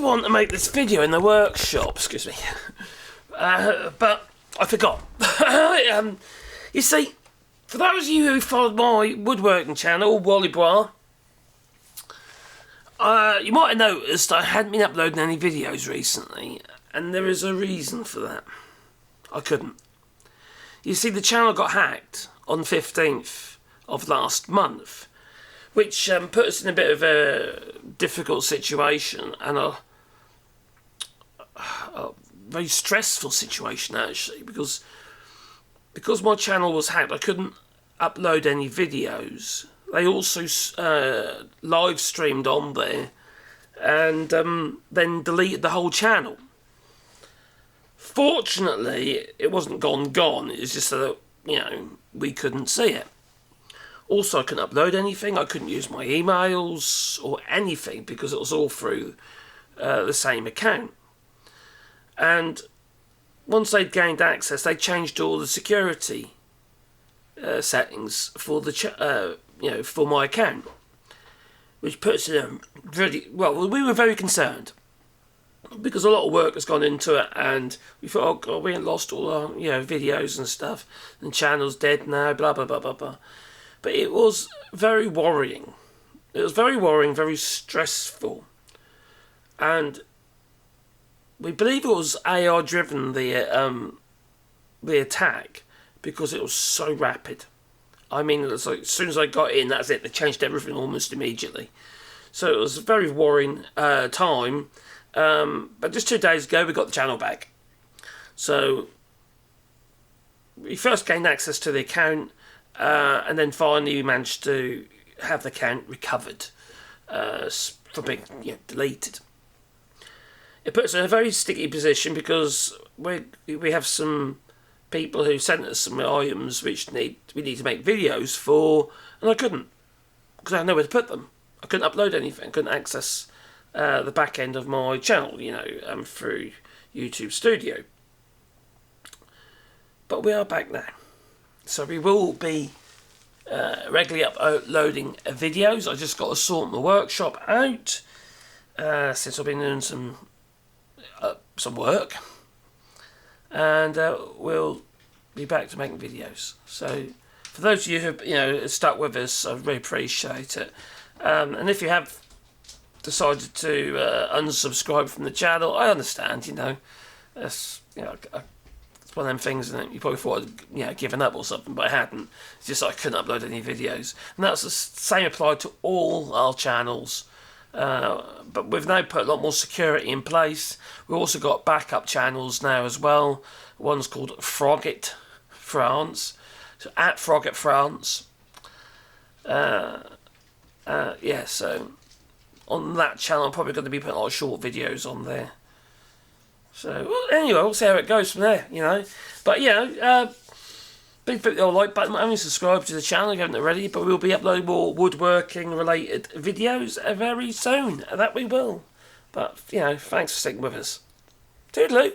want to make this video in the workshop, excuse me, but I forgot. You see, for those of you who followed my woodworking channel, Wallybois, you might have noticed I hadn't been uploading any videos recently, and there is a reason for that. I couldn't. You see, the channel got hacked on the 15th of last month, which put us in a bit of a difficult situation and a very stressful situation, actually, because my channel was hacked. I couldn't upload any videos. They also live streamed on there and then deleted the whole channel. Fortunately, it wasn't gone. It was just that, you know, we couldn't see it. Also, I couldn't upload anything. I couldn't use my emails or anything because it was all through the same account. And once they'd gained access, they changed all the security settings for the for my account, which puts it really well. We were very concerned because a lot of work has gone into it, and we thought, oh God, we ain't lost all our videos and stuff, and channel's dead now, blah blah blah blah blah. But it was very worrying. It was very worrying, very stressful, and we believe it was AI driven, the attack, because it was so rapid. I mean, it was like, as soon as I got in, that's it. They changed everything almost immediately. So it was a very worrying time. But just 2 days ago, we got the channel back. So we first gained access to the account, and then finally we managed to have the account recovered from being deleted. It puts us in a very sticky position because we have some people who sent us some items which we need to make videos for, and I couldn't because I had nowhere to put them. I couldn't upload anything. I couldn't access the back end of my channel, through YouTube Studio. But we are back now, so we will be regularly uploading videos. I just got to sort my workshop out since I've been doing some work, and we'll be back to making videos. So for those of you who stuck with us, I really appreciate it. And if you have decided to unsubscribe from the channel, I understand. It's it's one of them things, isn't it? You probably thought I'd given up or something, but I hadn't. It's just I couldn't upload any videos, and that's the same applied to all our channels. But we've now put a lot more security in place. We've also got backup channels now as well. One's called Frogit France, so at Frogit France. So on that channel, I'm probably going to be putting a lot of short videos on there. So anyway, we'll see how it goes from there. But please put the like button and subscribe to the channel if you haven't already. But we'll be uploading more woodworking related videos very soon. That we will. But thanks for sticking with us. Toodaloo.